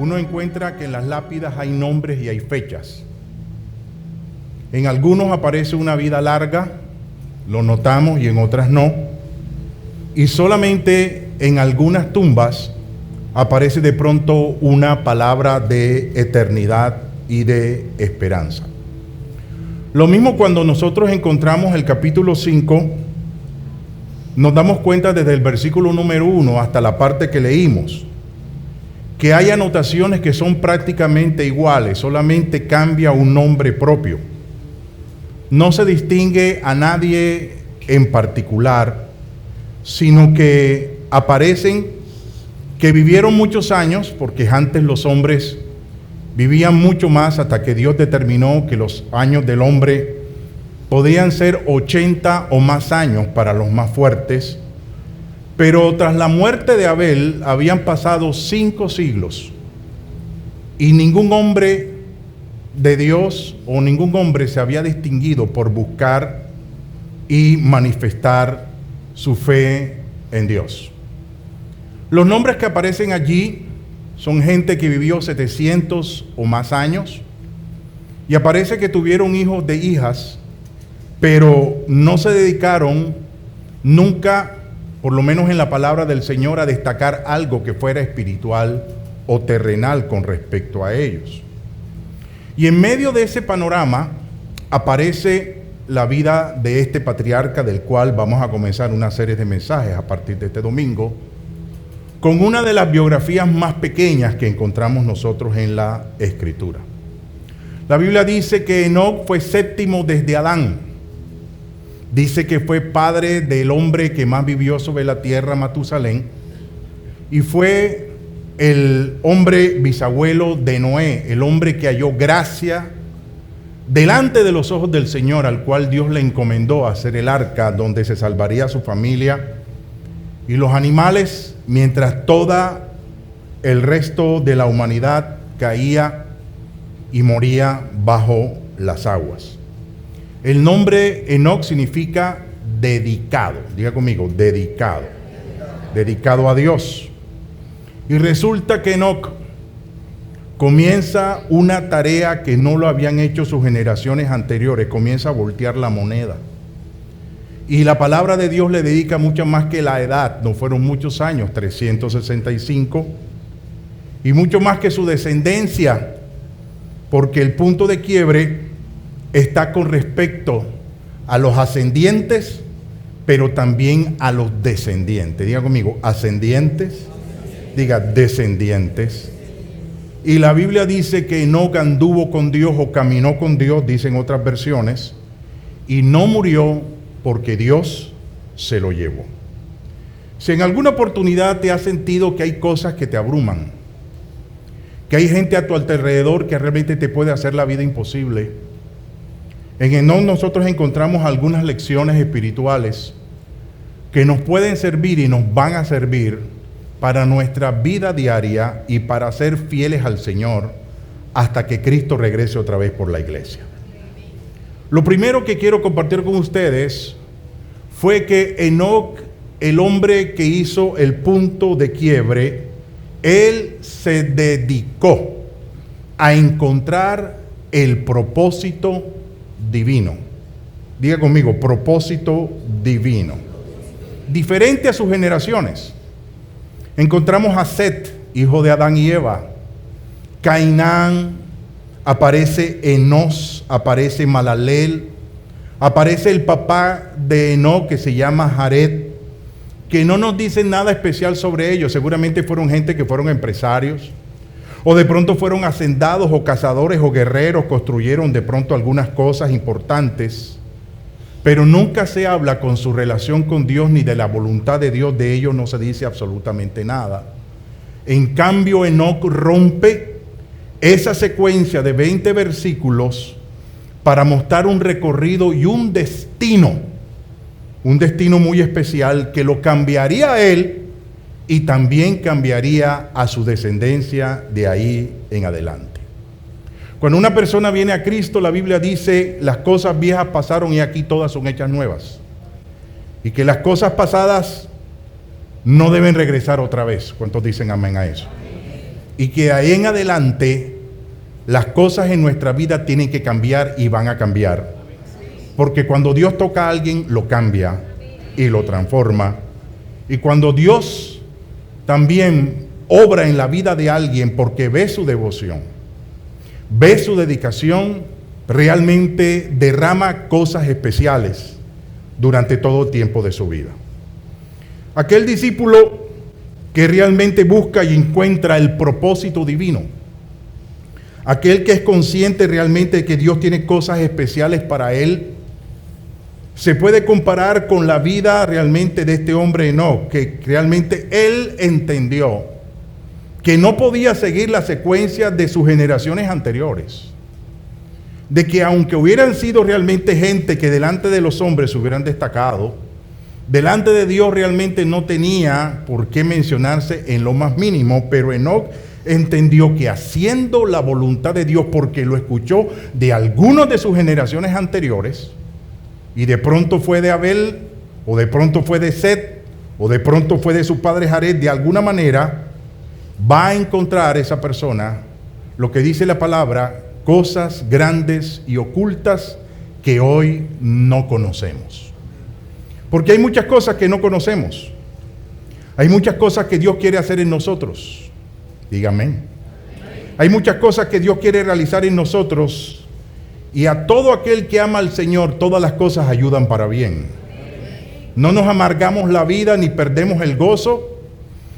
uno encuentra que en las lápidas hay nombres y hay fechas. En algunos aparece una vida larga, lo notamos, y en otras no. Y solamente en algunas tumbas aparece de pronto una palabra de eternidad y de esperanza. Lo mismo cuando nosotros encontramos el capítulo 5, nos damos cuenta desde el versículo número 1 hasta la parte que leímos, que hay anotaciones que son prácticamente iguales, solamente cambia un nombre propio. No se distingue a nadie en particular, sino que aparecen que vivieron muchos años, porque antes los hombres vivían mucho más hasta que Dios determinó que los años del hombre podían ser 80 o más años para los más fuertes. Pero tras la muerte de Abel habían pasado 5 siglos y ningún hombre de Dios o ningún hombre se había distinguido por buscar y manifestar su fe en Dios. Los nombres que aparecen allí son gente que vivió 700 o más años, y aparece que tuvieron hijos de hijas, pero no se dedicaron nunca, por lo menos en la palabra del Señor, a destacar algo que fuera espiritual o terrenal con respecto a ellos. Y en medio de ese panorama aparece la vida de este patriarca, del cual vamos a comenzar una serie de mensajes a partir de este domingo, con una de las biografías más pequeñas que encontramos nosotros en la Escritura. La Biblia dice que Enoc fue séptimo desde Adán. Dice que fue padre del hombre que más vivió sobre la tierra, Matusalén, y fue el hombre bisabuelo de Noé, el hombre que halló gracia delante de los ojos del Señor, al cual Dios le encomendó hacer el arca donde se salvaría su familia y los animales, mientras toda el resto de la humanidad caía y moría bajo las aguas. El nombre Enoc significa dedicado. Diga conmigo, dedicado. Dedicado a Dios. Y resulta que Enoc comienza una tarea que no lo habían hecho sus generaciones anteriores. Comienza a voltear la moneda. Y la palabra de Dios le dedica mucho más que la edad. No fueron muchos años, 365. Y mucho más que su descendencia. Porque el punto de quiebre está con respecto a los ascendientes, pero también a los descendientes. Diga conmigo, ascendientes, diga descendientes. Y la Biblia dice que Enoc anduvo con Dios o caminó con Dios, dicen otras versiones, y no murió porque Dios se lo llevó. Si en alguna oportunidad te has sentido que hay cosas que te abruman, que hay gente a tu alrededor que realmente te puede hacer la vida imposible, en Enoc nosotros encontramos algunas lecciones espirituales que nos pueden servir y nos van a servir para nuestra vida diaria y para ser fieles al Señor hasta que Cristo regrese otra vez por la iglesia. Lo primero que quiero compartir con ustedes fue que Enoc, el hombre que hizo el punto de quiebre, él se dedicó a encontrar el propósito divino. Diga conmigo, propósito divino. Diferente a sus generaciones. Encontramos a Set, hijo de Adán y Eva. Cainán, aparece Enos, aparece Malaleel, aparece el papá de Enoc que se llama Jared, que no nos dice nada especial sobre ellos. Seguramente fueron gente que fueron empresarios, o de pronto fueron hacendados o cazadores o guerreros, construyeron de pronto algunas cosas importantes, pero nunca se habla con su relación con Dios ni de la voluntad de Dios. De ellos no se dice absolutamente nada. En cambio, Enoc rompe esa secuencia de 20 versículos para mostrar un recorrido y un destino muy especial que lo cambiaría a él y también cambiaría a su descendencia de ahí en adelante. Cuando una persona viene a Cristo, la Biblia dice, las cosas viejas pasaron y aquí todas son hechas nuevas. Y que las cosas pasadas no deben regresar otra vez. ¿Cuántos dicen amén a eso? y que de ahí en adelante las cosas en nuestra vida tienen que cambiar y van a cambiar. Porque cuando Dios toca a alguien, lo cambia y lo transforma. Y cuando Dios también obra en la vida de alguien porque ve su devoción, ve su dedicación, realmente derrama cosas especiales durante todo el tiempo de su vida. Aquel discípulo que realmente busca y encuentra el propósito divino, aquel que es consciente realmente de que Dios tiene cosas especiales para él, se puede comparar con la vida realmente de este hombre Enoc, que realmente él entendió que no podía seguir la secuencia de sus generaciones anteriores, de que aunque hubieran sido realmente gente que delante de los hombres se hubieran destacado, delante de Dios realmente no tenía por qué mencionarse en lo más mínimo, pero Enoc entendió que haciendo la voluntad de Dios, porque lo escuchó de algunos de sus generaciones anteriores, y de pronto fue de Abel, o de pronto fue de Set, o de pronto fue de su padre Jared, de alguna manera va a encontrar esa persona, lo que dice la palabra, cosas grandes y ocultas que hoy no conocemos. Porque hay muchas cosas que no conocemos. Hay muchas cosas que Dios quiere hacer en nosotros. Dígame. Hay muchas cosas que Dios quiere realizar en nosotros. Y a todo aquel que ama al Señor, todas las cosas ayudan para bien. No nos amargamos la vida ni perdemos el gozo.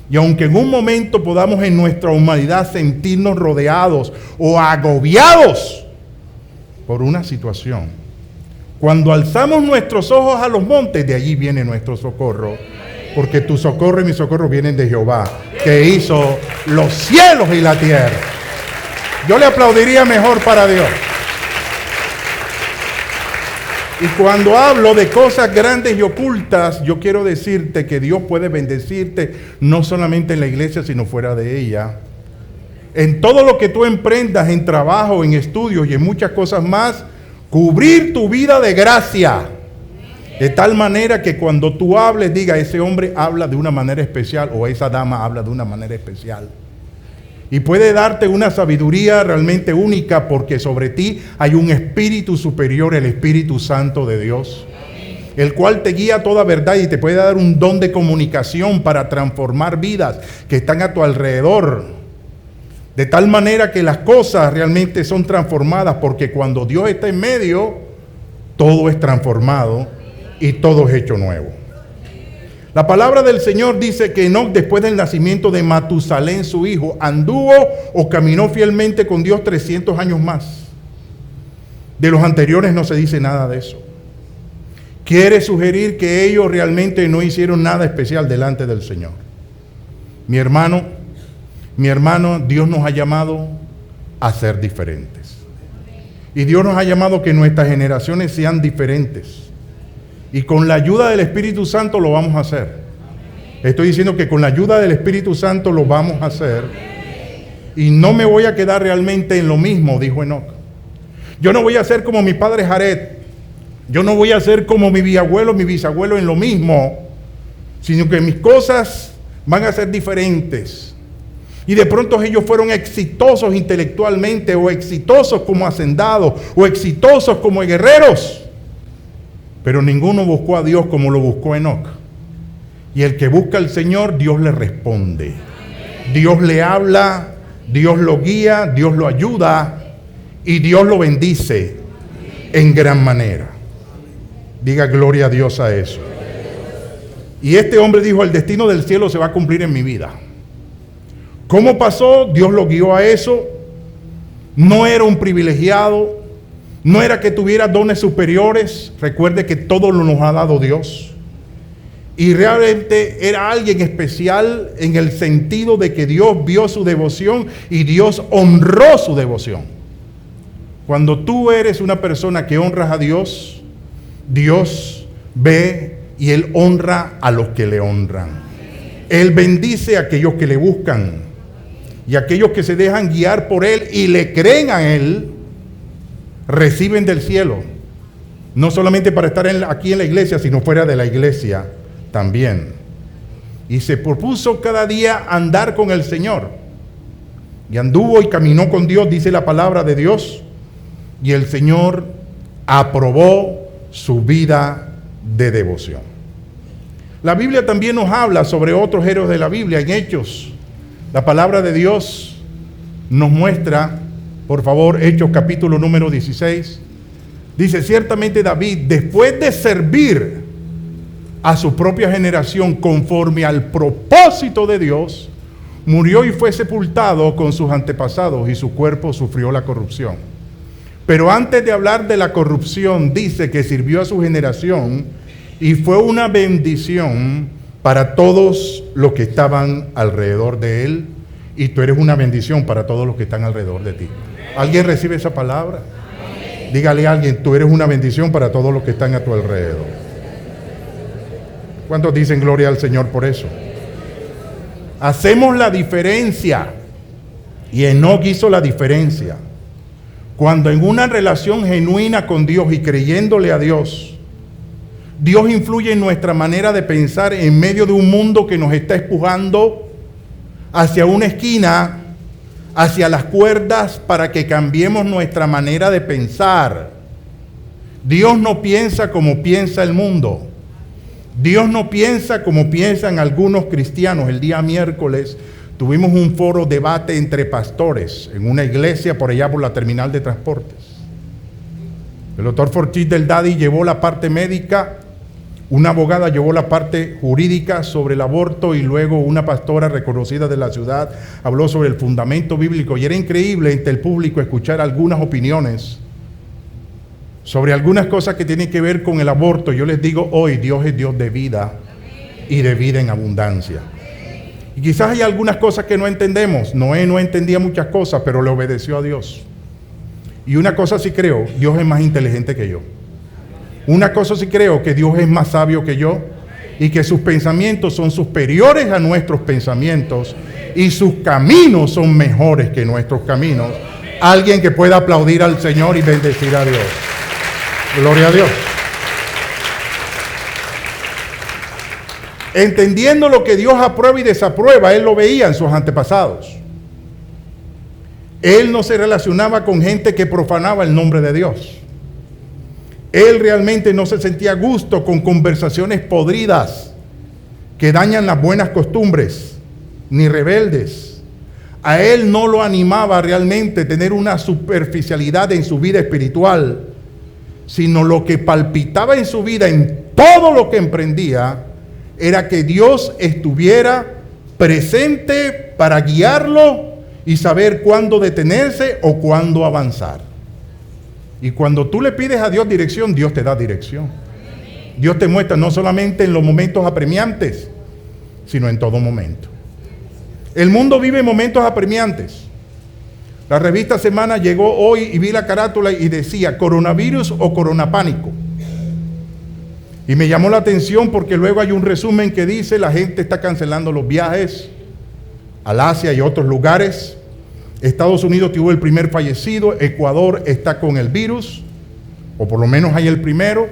Y aunque en un momento podamos en nuestra humanidad sentirnos rodeados o agobiados por una situación, cuando alzamos nuestros ojos a los montes, de allí viene nuestro socorro. Porque tu socorro y mi socorro vienen de Jehová, que hizo los cielos y la tierra. Yo le aplaudiría mejor para Dios. Y cuando hablo de cosas grandes y ocultas, yo quiero decirte que Dios puede bendecirte no solamente en la iglesia, sino fuera de ella. En todo lo que tú emprendas, en trabajo, en estudios y en muchas cosas más, cubrir tu vida de gracia. De tal manera que cuando tú hables, diga, ese hombre habla de una manera especial o esa dama habla de una manera especial. Y puede darte una sabiduría realmente única porque sobre ti hay un espíritu superior, el Espíritu Santo de Dios, el cual te guía a toda verdad y te puede dar un don de comunicación para transformar vidas que están a tu alrededor. De tal manera que las cosas realmente son transformadas porque cuando Dios está en medio, todo es transformado y todo es hecho nuevo. La palabra del Señor dice que Enoc, después del nacimiento de Matusalén, su hijo, anduvo o caminó fielmente con Dios 300 años más. De los anteriores no se dice nada de eso. Quiere sugerir que ellos realmente no hicieron nada especial delante del Señor. Mi hermano, Dios nos ha llamado a ser diferentes. Y Dios nos ha llamado que nuestras generaciones sean diferentes. Y con la ayuda del Espíritu Santo lo vamos a hacer. Estoy diciendo que con la ayuda del Espíritu Santo lo vamos a hacer. Y no me voy a quedar realmente en lo mismo, dijo Enoc. Yo no voy a ser como mi padre Jared. Yo no voy a ser como mi bisabuelo en lo mismo. Sino que mis cosas van a ser diferentes. Y de pronto ellos fueron exitosos intelectualmente, o exitosos como hacendados, o exitosos como guerreros. Pero ninguno buscó a Dios como lo buscó Enoc. Y el que busca al Señor, Dios le responde. Dios le habla, Dios lo guía, Dios lo ayuda y Dios lo bendice en gran manera. Diga gloria a Dios a eso. Y este hombre dijo, el destino del cielo se va a cumplir en mi vida. ¿Cómo pasó? Dios lo guió a eso. No era un privilegiado. No era que tuviera dones superiores. Recuerde que todo lo nos ha dado Dios. Y realmente era alguien especial en el sentido de que Dios vio su devoción y Dios honró su devoción. Cuando tú eres una persona que honras a Dios, Dios ve y Él honra a los que le honran. Él bendice a aquellos que le buscan y aquellos que se dejan guiar por Él y le creen a Él. Reciben del cielo, no solamente para estar aquí en la iglesia, sino fuera de la iglesia también. Y se propuso cada día andar con el Señor. y anduvo y caminó con Dios, dice la palabra de Dios, y el Señor aprobó su vida de devoción. La Biblia también nos habla sobre otros héroes de la Biblia en Hechos. La palabra de Dios nos muestra, por favor, Hechos capítulo número 16. Dice, ciertamente David, después de servir a su propia generación conforme al propósito de Dios, murió y fue sepultado con sus antepasados y su cuerpo sufrió la corrupción. Pero antes de hablar de la corrupción, dice que sirvió a su generación y fue una bendición para todos los que estaban alrededor de él, y tú eres una bendición para todos los que están alrededor de ti. ¿Alguien recibe esa palabra? Dígale a alguien, tú eres una bendición para todos los que están a tu alrededor. ¿Cuántos dicen gloria al Señor por eso? Hacemos la diferencia, y Enoc hizo la diferencia. Cuando en una relación genuina con Dios y creyéndole a Dios, Dios influye en nuestra manera de pensar en medio de un mundo que nos está empujando hacia una esquina, hacia las cuerdas, para que cambiemos nuestra manera de pensar. Dios no piensa como piensa el mundo. Dios no piensa como piensan algunos cristianos. El día miércoles tuvimos un foro debate entre pastores en una iglesia por allá por la terminal de transportes. El doctor Forchit del Daddy llevó la parte médica, una abogada llevó la parte jurídica sobre el aborto, y luego una pastora reconocida de la ciudad habló sobre el fundamento bíblico. Y era increíble entre el público escuchar algunas opiniones sobre algunas cosas que tienen que ver con el aborto. Yo les digo hoy, Dios es Dios de vida y de vida en abundancia. Y quizás hay algunas cosas que no entendemos. Noé no entendía muchas cosas, pero le obedeció a Dios. Y una cosa sí creo, Dios es más inteligente que yo. Una cosa sí creo, que Dios es más sabio que yo, y que sus pensamientos son superiores a nuestros pensamientos, y sus caminos son mejores que nuestros caminos. Alguien que pueda aplaudir al Señor y bendecir a Dios. Gloria a Dios. Entendiendo lo que Dios aprueba y desaprueba, Él lo veía en sus antepasados. Él no se relacionaba con gente que profanaba el nombre de Dios. Él realmente no se sentía a gusto con conversaciones podridas que dañan las buenas costumbres, ni rebeldes. A él no lo animaba realmente tener una superficialidad en su vida espiritual, sino lo que palpitaba en su vida, en todo lo que emprendía, era que Dios estuviera presente para guiarlo y saber cuándo detenerse o cuándo avanzar. Y cuando tú le pides a Dios dirección, Dios te da dirección. Dios te muestra no solamente en los momentos apremiantes, sino en todo momento. El mundo vive momentos apremiantes. La revista Semana llegó hoy y vi la carátula y decía coronavirus o coronapánico. Y me llamó la atención porque luego hay un resumen que dice la gente está cancelando los viajes al Asia y otros lugares. Estados Unidos tuvo el primer fallecido, Ecuador está con el virus, o por lo menos hay el primero.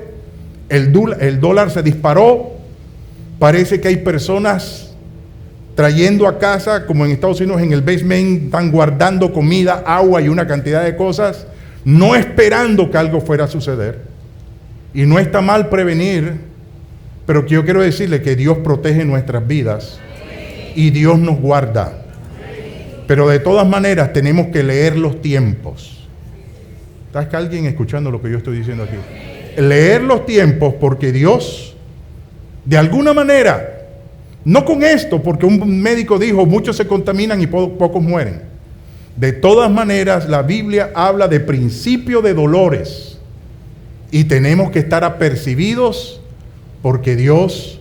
El dólar se disparó. Parece que hay personas trayendo a casa, como en Estados Unidos en el basement, están guardando comida, agua y una cantidad de cosas, no esperando que algo fuera a suceder. Y no está mal prevenir, pero yo quiero decirle que Dios protege nuestras vidas y Dios nos guarda. Pero de todas maneras tenemos que leer los tiempos. ¿Está alguien escuchando lo que yo estoy diciendo aquí? Leer los tiempos, porque Dios, de alguna manera, no con esto, porque un médico dijo, muchos se contaminan y pocos mueren. De todas maneras, la Biblia habla de principio de dolores. Y tenemos que estar apercibidos porque Dios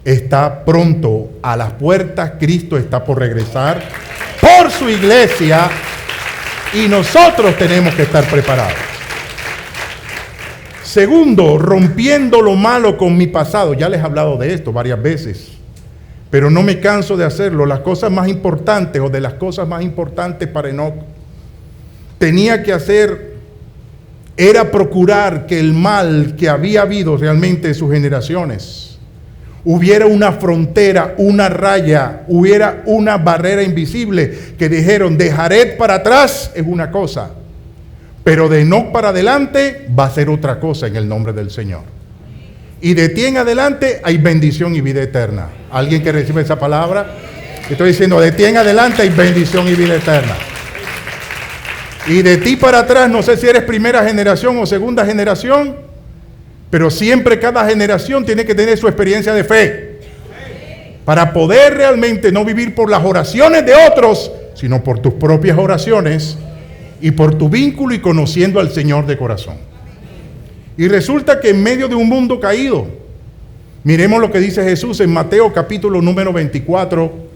está pronto a las puertas. Cristo está por regresar por su iglesia y nosotros tenemos que estar preparados. Segundo, rompiendo lo malo con mi pasado. Ya les he hablado de esto varias veces, pero no me canso de hacerlo. Las cosas más importantes, o de las cosas más importantes para Enoc tenía que hacer, era procurar que el mal que había habido realmente en sus generaciones, hubiera una frontera, una raya, hubiera una barrera invisible que dijeron, de Jared para atrás es una cosa, pero de Enoc para adelante va a ser otra cosa en el nombre del Señor. Y de ti en adelante hay bendición y vida eterna. ¿Alguien que recibe esa palabra? Estoy diciendo, de ti en adelante hay bendición y vida eterna. Y de ti para atrás, no sé si eres primera generación o segunda generación, pero siempre cada generación tiene que tener su experiencia de fe para poder realmente no vivir por las oraciones de otros, sino por tus propias oraciones y por tu vínculo y conociendo al Señor de corazón. Y resulta que en medio de un mundo caído, miremos lo que dice Jesús en Mateo capítulo número 24,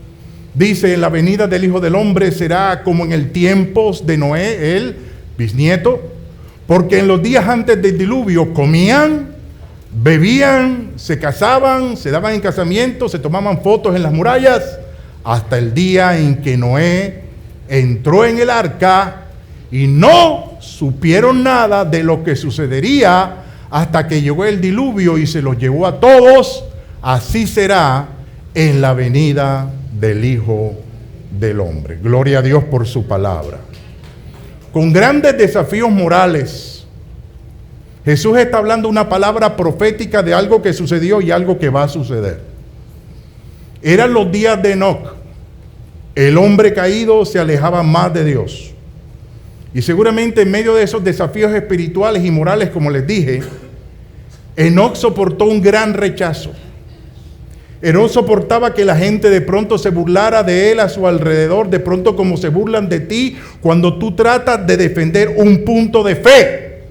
dice, la venida del Hijo del Hombre será como en el tiempo de Noé, el bisnieto, porque en los días antes del diluvio comían, bebían, se casaban, se daban en casamiento, se tomaban fotos en las murallas, hasta el día en que Noé entró en el arca y no supieron nada de lo que sucedería hasta que llegó el diluvio y se los llevó a todos. Así será en la venida del Hijo del Hombre. Gloria a Dios por su palabra. Con grandes desafíos morales, Jesús está hablando una palabra profética de algo que sucedió y algo que va a suceder. Eran los días de Enoc. El hombre caído se alejaba más de Dios. Y seguramente en medio de esos desafíos espirituales y morales, como les dije, Enoc soportó un gran rechazo. Enoc soportaba que la gente de pronto se burlara de él a su alrededor, de pronto como se burlan de ti cuando tú tratas de defender un punto de fe.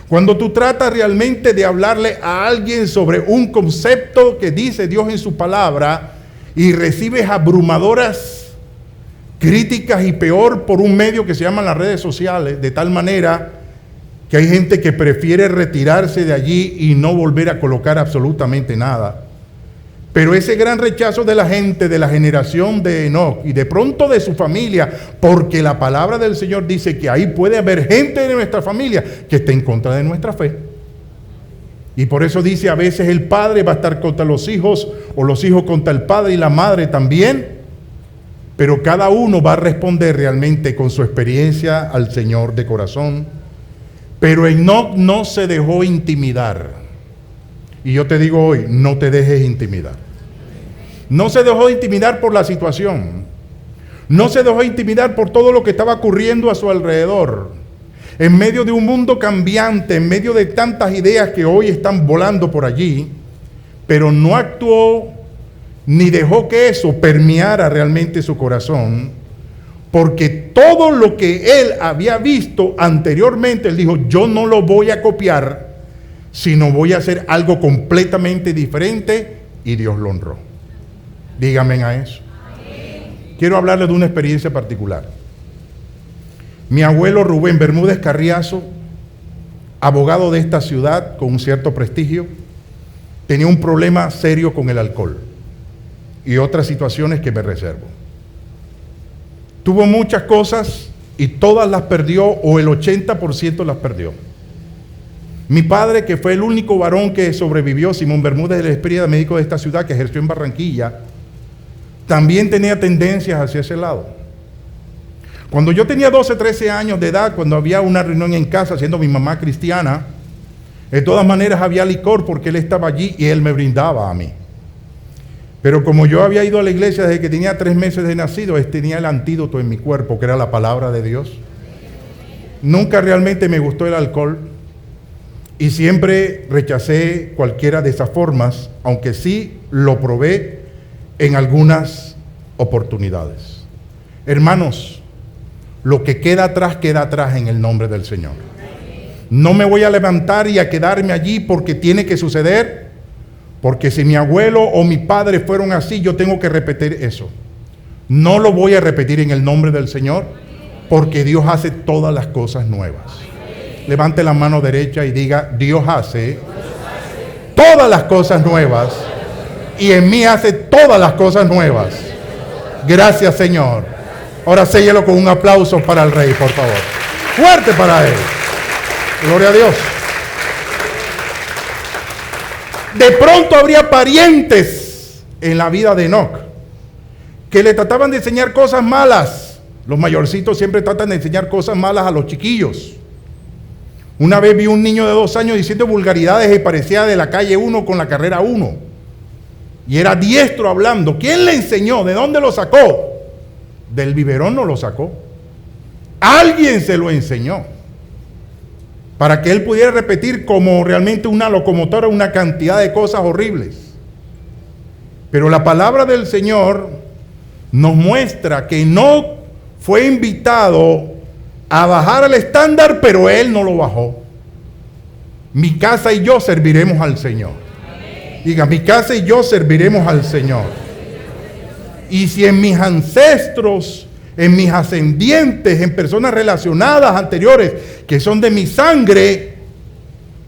Cuando tú tratas realmente de hablarle a alguien sobre un concepto que dice Dios en su palabra y recibes abrumadoras críticas y peor por un medio que se llaman las redes sociales, de tal manera que hay gente que prefiere retirarse de allí y no volver a colocar absolutamente nada. Pero ese gran rechazo de la gente de la generación de Enoc y de pronto de su familia, porque la palabra del Señor dice que ahí puede haber gente de nuestra familia que esté en contra de nuestra fe. Y por eso dice, a veces el padre va a estar contra los hijos, o los hijos contra el padre y la madre también, pero cada uno va a responder realmente con su experiencia al Señor de corazón. Pero Enoc no se dejó intimidar. Y yo te digo hoy, no te dejes intimidar. No se dejó intimidar por la situación. No se dejó intimidar por todo lo que estaba ocurriendo a su alrededor. En medio de un mundo cambiante, en medio de tantas ideas que hoy están volando por allí, pero no actuó ni dejó que eso permeara realmente su corazón, porque todo lo que él había visto anteriormente, él dijo, yo no lo voy a copiar, sino voy a hacer algo completamente diferente, y Dios lo honró. Díganme a eso. Amén. Quiero hablarles de una experiencia particular. Mi abuelo Rubén Bermúdez Carriazo, abogado de esta ciudad con un cierto prestigio, tenía un problema serio con el alcohol y otras situaciones que me reservo. Tuvo muchas cosas y todas las perdió, o el 80% las perdió. Mi padre, que fue el único varón que sobrevivió, Simón Bermúdez, el espíritu médico de esta ciudad que ejerció en Barranquilla, también tenía tendencias hacia ese lado. Cuando yo tenía 12, 13 años de edad, cuando había una reunión en casa, siendo mi mamá cristiana, de todas maneras había licor porque él estaba allí y él me brindaba a mí. Pero como yo había ido a la iglesia desde que tenía 3 meses de nacido, tenía el antídoto en mi cuerpo, que era la palabra de Dios. Nunca realmente me gustó el alcohol y siempre rechacé cualquiera de esas formas, aunque sí lo probé en algunas oportunidades. Hermanos, lo que queda atrás en el nombre del Señor. No me voy a levantar y a quedarme allí porque tiene que suceder, porque si mi abuelo o mi padre fueron así, yo tengo que repetir eso. No lo voy a repetir en el nombre del Señor, porque Dios hace todas las cosas nuevas. Levante la mano derecha y diga, Dios hace todas las cosas nuevas, y en mí hace todas las cosas nuevas. Gracias, Señor. Ahora séllelo con un aplauso para el Rey, por favor. Fuerte para Él. Gloria a Dios. De pronto habría parientes en la vida de Enoc que le trataban de enseñar cosas malas. Los mayorcitos siempre tratan de enseñar cosas malas a los chiquillos. Una vez vi un niño de 2 años diciendo vulgaridades y parecía de la calle 1 con la carrera 1. Y era diestro hablando. ¿Quién le enseñó? ¿De dónde lo sacó? Del biberón no lo sacó. Alguien se lo enseñó. Para que él pudiera repetir como realmente una locomotora una cantidad de cosas horribles. Pero la palabra del Señor nos muestra que no fue invitado a bajar el estándar, pero él no lo bajó. Mi casa y yo serviremos al Señor. Diga, mi casa y yo serviremos al Señor. Y si en mis ancestros, en mis ascendientes, en personas relacionadas anteriores, que son de mi sangre,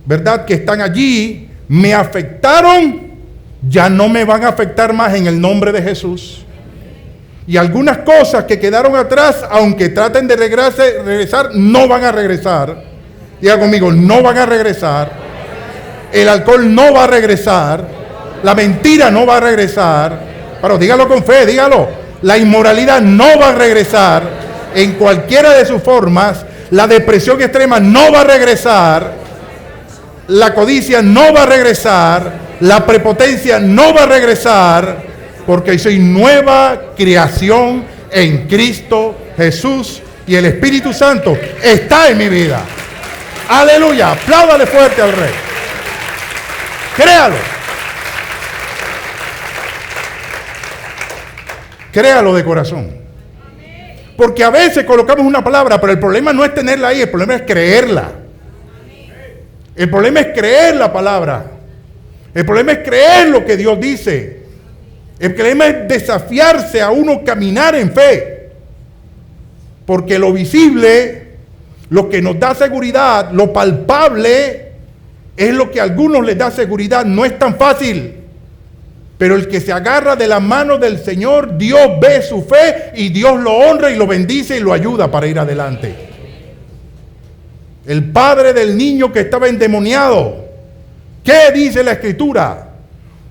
¿verdad?, que están allí, me afectaron, ya no me van a afectar más en el nombre de Jesús. Y algunas cosas que quedaron atrás, aunque traten de regresar, no van a regresar. Diga conmigo, no van a regresar. El alcohol no va a regresar. La mentira no va a regresar. Pero dígalo con fe, dígalo. La inmoralidad no va a regresar en cualquiera de sus formas. La depresión extrema no va a regresar. La codicia no va a regresar. La prepotencia no va a regresar. Porque soy nueva creación en Cristo Jesús y el Espíritu Santo está en mi vida. Aleluya, apláudale fuerte al Rey. Créalo. Créalo de corazón. Porque a veces colocamos una palabra, pero el problema no es tenerla ahí, el problema es creerla. El problema es creer la palabra. El problema es creer lo que Dios dice. El problema es desafiarse a uno caminar en fe. Porque lo visible, lo que nos da seguridad, lo palpable, es lo que a algunos les da seguridad. No es tan fácil. Pero el que se agarra de la mano del Señor, Dios ve su fe y Dios lo honra y lo bendice y lo ayuda para ir adelante. El padre del niño que estaba endemoniado, ¿qué dice la Escritura?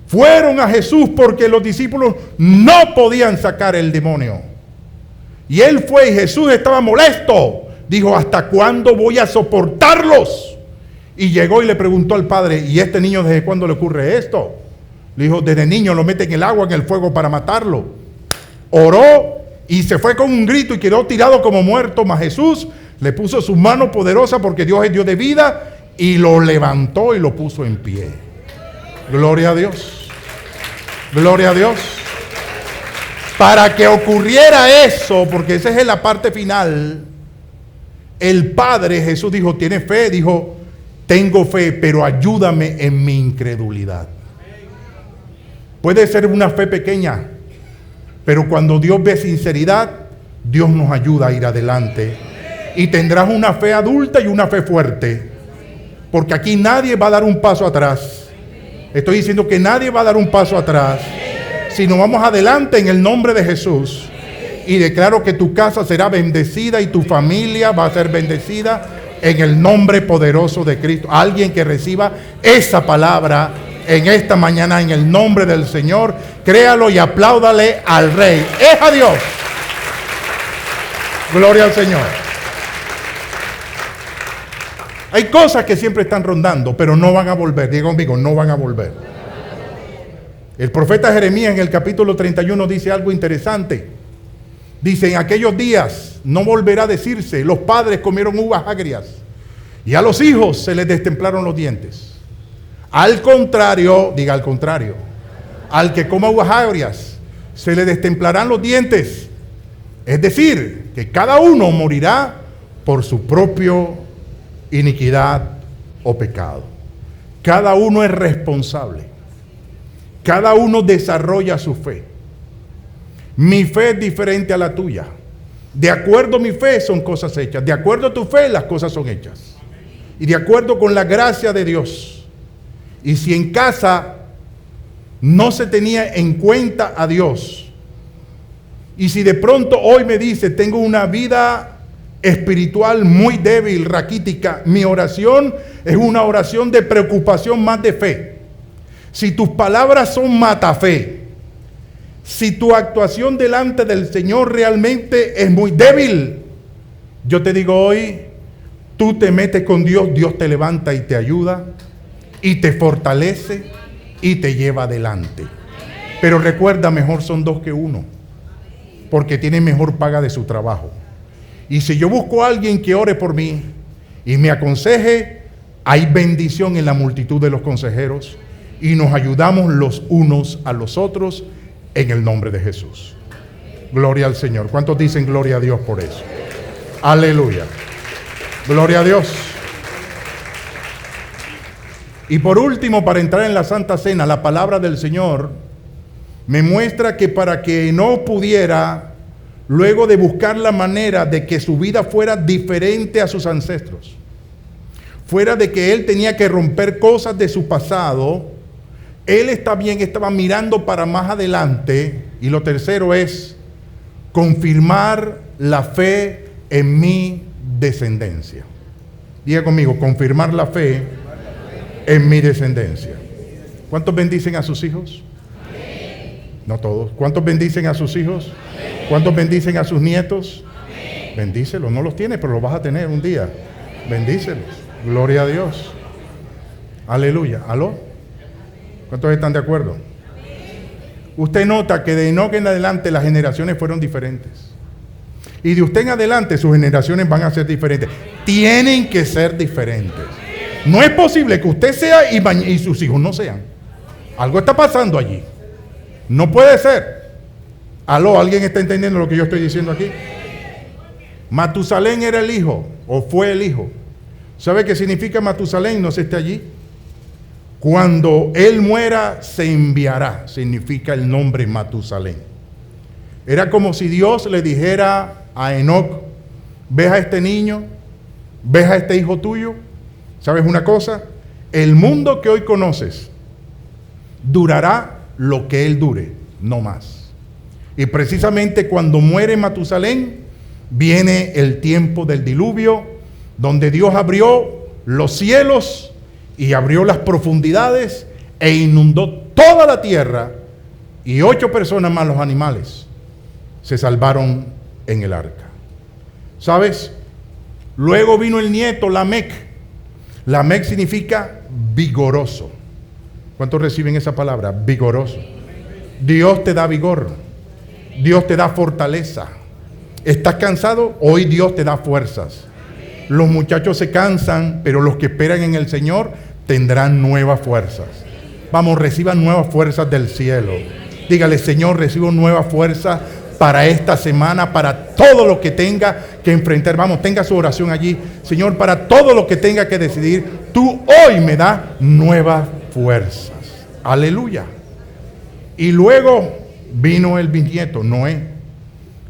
Fueron a Jesús porque los discípulos no podían sacar el demonio. Y él fue y Jesús estaba molesto. Dijo, ¿hasta cuándo voy a soportarlos? Y llegó y le preguntó al padre, ¿y este niño desde cuándo le ocurre esto? Le dijo, desde niño lo meten en el agua, en el fuego para matarlo. Oró y se fue con un grito y quedó tirado como muerto. Mas Jesús le puso su mano poderosa porque Dios es Dios de vida y lo levantó y lo puso en pie. Gloria a Dios. Gloria a Dios. Para que ocurriera eso, porque esa es la parte final, el Padre, Jesús dijo, ¿tiene fe? Dijo, tengo fe, pero ayúdame en mi incredulidad. Puede ser una fe pequeña, pero cuando Dios ve sinceridad, Dios nos ayuda a ir adelante. Y tendrás una fe adulta y una fe fuerte, porque aquí nadie va a dar un paso atrás. Estoy diciendo que nadie va a dar un paso atrás, sino vamos adelante en el nombre de Jesús. Y declaro que tu casa será bendecida y tu familia va a ser bendecida en el nombre poderoso de Cristo. Alguien que reciba esa palabra en esta mañana en el nombre del Señor, créalo y apláudale al Rey. ¡Es a Dios! Gloria al Señor. Hay cosas que siempre están rondando, pero no van a volver. Diga conmigo, no van a volver. El profeta Jeremías en el capítulo 31 dice algo interesante. Dice, en aquellos días no volverá a decirse, los padres comieron uvas agrias y a los hijos se les destemplaron los dientes. Al contrario, diga al contrario, al que coma uvas agrias se le destemplarán los dientes. Es decir, que cada uno morirá por su propio iniquidad o pecado. Cada uno es responsable. Cada uno desarrolla su fe. Mi fe es diferente a la tuya. De acuerdo a mi fe son cosas hechas. De acuerdo a tu fe las cosas son hechas. Y de acuerdo con la gracia de Dios. Y si en casa no se tenía en cuenta a Dios, y si de pronto hoy me dice, tengo una vida espiritual muy débil, raquítica, mi oración es una oración de preocupación más de fe. si tus palabras son matafe, si tu actuación delante del Señor realmente es muy débil, yo te digo hoy, tú te metes con Dios, Dios te levanta y te ayuda, y te fortalece, y te lleva adelante. Pero recuerda, mejor son dos que uno, porque tienen mejor paga de su trabajo. Y si yo busco a alguien que ore por mí y me aconseje, hay bendición en la multitud de los consejeros, y nos ayudamos los unos a los otros en el nombre de Jesús. Gloria al Señor. ¿Cuántos dicen gloria a Dios por eso? Aleluya. Gloria a Dios. Y por último, para entrar en la Santa Cena, la palabra del Señor me muestra que para que no pudiera, luego de buscar la manera de que su vida fuera diferente a sus ancestros, fuera de que él tenía que romper cosas de su pasado, él estaba mirando para más adelante. Y lo tercero es confirmar la fe en mi descendencia. Diga conmigo, confirmar la fe en mi descendencia. ¿Cuántos bendicen a sus hijos? No todos. ¿Cuántos bendicen a sus hijos? ¿Cuántos bendicen a sus nietos? Bendícelos. No los tienes, pero los vas a tener un día. Bendícelos. Gloria a Dios. Aleluya. ¿Aló? ¿Cuántos están de acuerdo? Usted nota que de Enoc en adelante las generaciones fueron diferentes. Y de usted en adelante sus generaciones van a ser diferentes. Tienen que ser diferentes. No es posible que usted sea y sus hijos no sean. Algo está pasando allí. No puede ser. ¿Aló? ¿Alguien está entendiendo lo que yo estoy diciendo aquí? Matusalén era el hijo, o fue el hijo. ¿Sabe qué significa Matusalén? No se esté allí. Cuando él muera, se enviará, significa el nombre Matusalén. Era como si Dios le dijera a Enoc: ¿ves a este niño? ¿Ves a este hijo tuyo? ¿Sabes una cosa? El mundo que hoy conoces durará lo que él dure, no más. Y precisamente cuando muere Matusalén, viene el tiempo del diluvio, donde Dios abrió los cielos y abrió las profundidades e inundó toda la tierra, y 8 personas más los animales se salvaron en el arca. ¿Sabes? Luego vino el nieto Lamec. Lamec significa vigoroso. ¿Cuántos reciben esa palabra? Vigoroso. Dios te da vigor. Dios te da fortaleza. ¿Estás cansado? Hoy Dios te da fuerzas. Los muchachos se cansan, pero los que esperan en el Señor tendrán nuevas fuerzas. Vamos, reciban nuevas fuerzas del cielo. Dígale: Señor, recibo nuevas fuerzas para esta semana, para todo lo que tenga que enfrentar. Vamos, tenga su oración allí. Señor, para todo lo que tenga que decidir, tú hoy me das nuevas fuerzas. Aleluya. Y luego vino el bisnieto, Noé.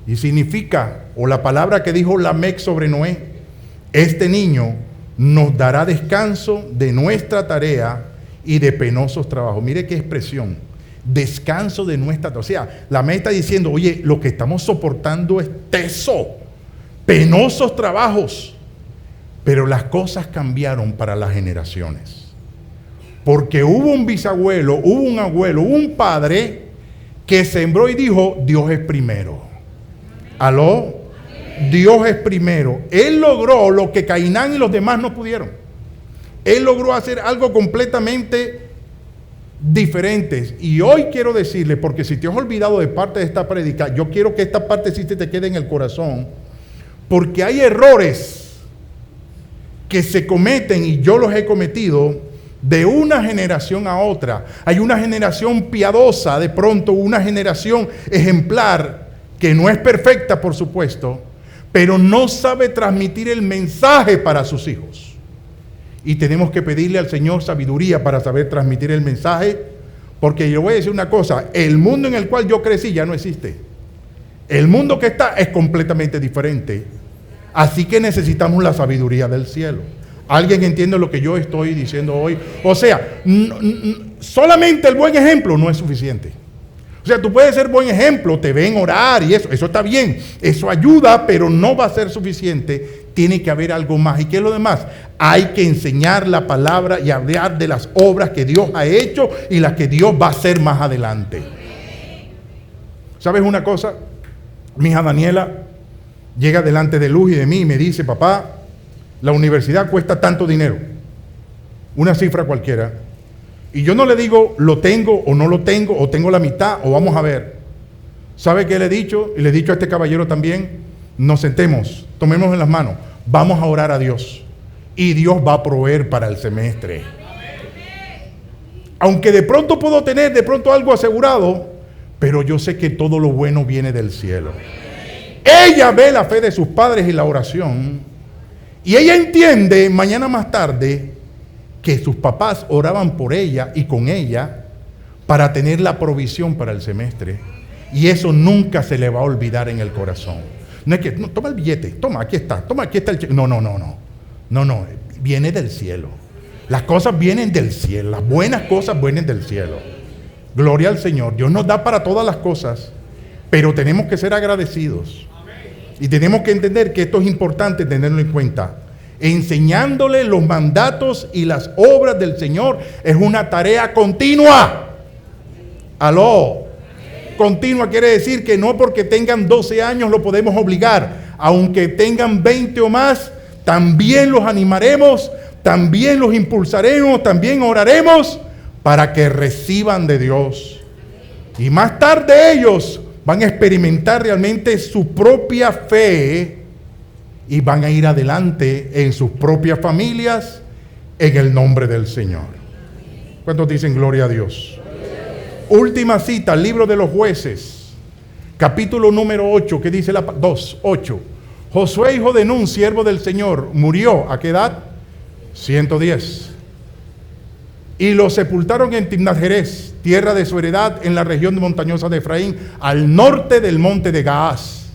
Y significa, o la palabra que dijo Lamec sobre Noé: este niño nos dará descanso de nuestra tarea y de penosos trabajos. Mire qué expresión. Descanso de nuestra tarea. O sea, Lamec está diciendo: oye, lo que estamos soportando es teso, penosos trabajos. Pero las cosas cambiaron para las generaciones. Porque hubo un bisabuelo, hubo un abuelo, hubo un padre que sembró y dijo: Dios es primero. ¿Aló? Dios es primero. Él logró lo que Cainán y los demás no pudieron. Él logró hacer algo completamente diferente. Y hoy quiero decirle, porque si te has olvidado de parte de esta prédica, yo quiero que esta parte sí te quede en el corazón, porque hay errores que se cometen, y yo los he cometido, de una generación a otra. Hay una generación piadosa, de pronto una generación ejemplar, que no es perfecta, por supuesto, pero no sabe transmitir el mensaje para sus hijos. Y tenemos que pedirle al Señor sabiduría para saber transmitir el mensaje, porque yo voy a decir una cosa: el mundo en el cual yo crecí ya no existe. El mundo que está es completamente diferente. Así que necesitamos la sabiduría del cielo. ¿Alguien entiende lo que yo estoy diciendo hoy? O sea, solamente el buen ejemplo no es suficiente. O sea, tú puedes ser buen ejemplo, te ven orar y eso está bien, eso ayuda, pero no va a ser suficiente. tiene que haber algo más. ¿Y qué es lo demás? Hay que enseñar la palabra y hablar de las obras que Dios ha hecho y las que Dios va a hacer más adelante. ¿Sabes una cosa? Mi hija Daniela llega delante de Luz y de mí y me dice: papá, la universidad cuesta tanto dinero, una cifra cualquiera, y yo no le digo lo tengo o no lo tengo, o tengo la mitad, o vamos a ver. ¿Sabe qué le he dicho? Y le he dicho a este caballero también: nos sentemos, tomemos en las manos, vamos a orar a Dios, y Dios va a proveer para el semestre. Aunque de pronto puedo tener de pronto algo asegurado, pero yo sé que todo lo bueno viene del cielo. Ella ve la fe de sus padres y la oración, y ella entiende mañana más tarde que sus papás oraban por ella y con ella para tener la provisión para el semestre, y eso nunca se le va a olvidar en el corazón. No es que, no, toma el billete, toma, aquí está el cheque. No, viene del cielo. Las cosas vienen del cielo, las buenas cosas vienen del cielo. Gloria al Señor. Dios nos da para todas las cosas, pero tenemos que ser agradecidos. Y tenemos que entender que esto es importante tenerlo en cuenta. Enseñándole los mandatos y las obras del Señor es una tarea continua. Aló. Continua quiere decir que no porque tengan 12 años lo podemos obligar. Aunque tengan 20 o más, también los animaremos, también los impulsaremos, también oraremos para que reciban de Dios. Y más tarde ellos van a experimentar realmente su propia fe y van a ir adelante en sus propias familias en el nombre del Señor. ¿Cuántos dicen gloria a Dios? Última cita, libro de los Jueces, capítulo número 8, que dice 2:8. Josué, hijo de Nun, siervo del Señor, murió, ¿a qué edad? 110. Y lo sepultaron en Timnat-Jerez, tierra de su heredad, en la región montañosa de Efraín, al norte del monte de Gaás.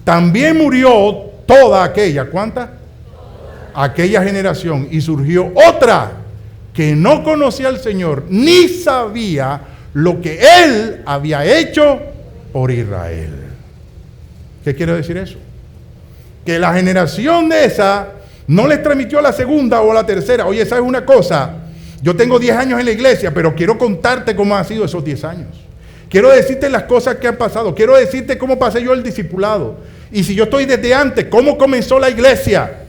También murió toda aquella, ¿cuánta? Aquella generación, y surgió otra que no conocía al Señor, ni sabía lo que Él había hecho por Israel. ¿Qué quiere decir eso? Que la generación de esa no les transmitió a la segunda o a la tercera: oye, ¿sabes una cosa? Yo tengo 10 años en la iglesia, pero quiero contarte cómo han sido esos 10 años. Quiero decirte las cosas que han pasado. Quiero decirte cómo pasé yo el discipulado. Y si yo estoy desde antes, ¿cómo comenzó la iglesia?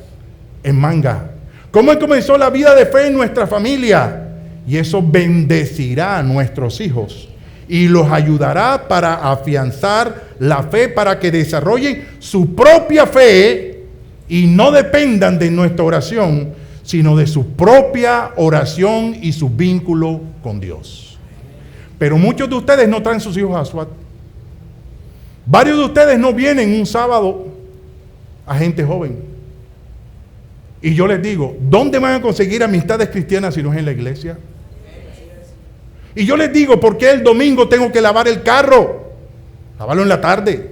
En Manga. ¿Cómo comenzó la vida de fe en nuestra familia? Y eso bendecirá a nuestros hijos y los ayudará para afianzar la fe, para que desarrollen su propia fe y no dependan de nuestra oración, sino de su propia oración y su vínculo con Dios. Pero muchos de ustedes no traen sus hijos a SWAT. Varios de ustedes no vienen un sábado a gente joven. Y yo les digo, ¿dónde van a conseguir amistades cristianas si no es en la iglesia? Y yo les digo, ¿por qué el domingo tengo que lavar el carro? Lavarlo en la tarde.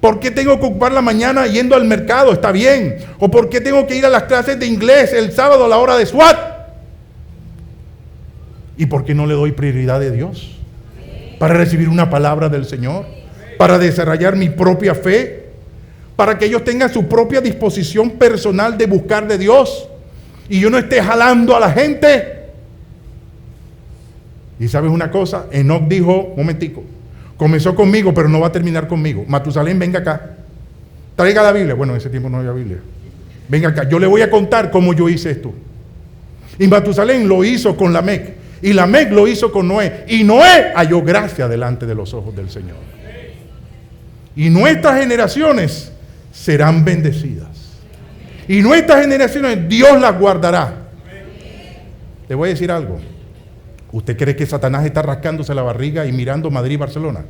¿Por qué tengo que ocupar la mañana yendo al mercado? Está bien. ¿O por qué tengo que ir a las clases de inglés el sábado a la hora de SWAT? ¿Y por qué no le doy prioridad a Dios? Para recibir una palabra del Señor, para desarrollar mi propia fe, para que ellos tengan su propia disposición personal de buscar de Dios y yo no esté jalando a la gente. Y sabes una cosa, Enoc dijo, momentico, comenzó conmigo pero no va a terminar conmigo. Matusalén, venga acá, traiga la Biblia. Bueno, en ese tiempo no había Biblia. Venga acá, yo le voy a contar cómo yo hice esto. Y Matusalén lo hizo con Lamec, y Lamec lo hizo con Noé, y Noé halló gracia delante de los ojos del Señor. Y nuestras generaciones serán bendecidas, y nuestras generaciones Dios las guardará. Te voy a decir algo. ¿Usted cree que Satanás está rascándose la barriga y mirando Madrid y Barcelona?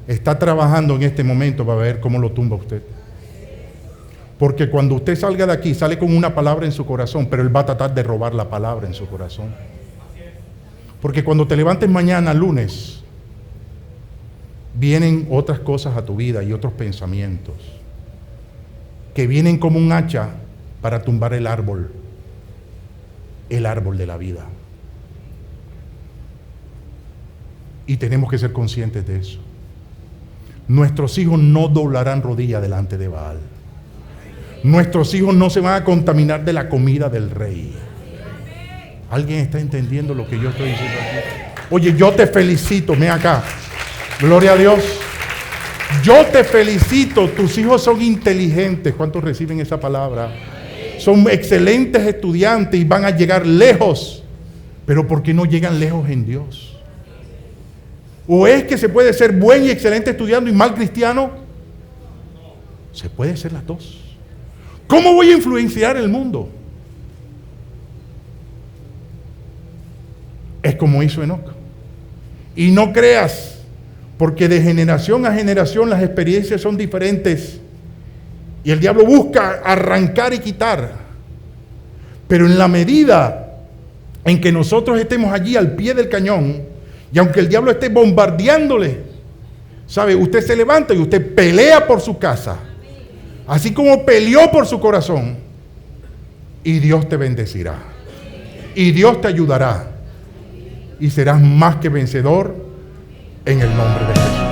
Está trabajando en este momento para ver cómo lo tumba usted. Porque cuando usted salga de aquí, sale con una palabra en su corazón, pero él va a tratar de robar la palabra en su corazón. Porque cuando te levantes mañana, lunes, vienen otras cosas a tu vida y otros pensamientos que vienen como un hacha para tumbar el árbol de la vida. Y tenemos que ser conscientes de eso. nuestros hijos no doblarán rodilla delante de Baal. Nuestros hijos no se van a contaminar de la comida del rey. ¿Alguien está entendiendo lo que yo estoy diciendo aquí? Oye, yo te felicito, ven acá. Gloria a Dios. Yo te felicito, tus hijos son inteligentes. ¿Cuántos reciben esa palabra? Son excelentes estudiantes y van a llegar lejos. Pero ¿por qué no llegan lejos en Dios? ¿O es que se puede ser buen y excelente estudiando y mal cristiano? Se puede ser las dos. ¿Cómo voy a influenciar el mundo? Es como hizo Enoc. Y no creas, porque de generación a generación las experiencias son diferentes. Y el diablo busca arrancar y quitar. Pero en la medida en que nosotros estemos allí al pie del cañón, y aunque el diablo esté bombardeándole, ¿sabe? Usted se levanta y usted pelea por su casa, así como peleó por su corazón, y Dios te bendecirá, y Dios te ayudará, y serás más que vencedor en el nombre de Jesús.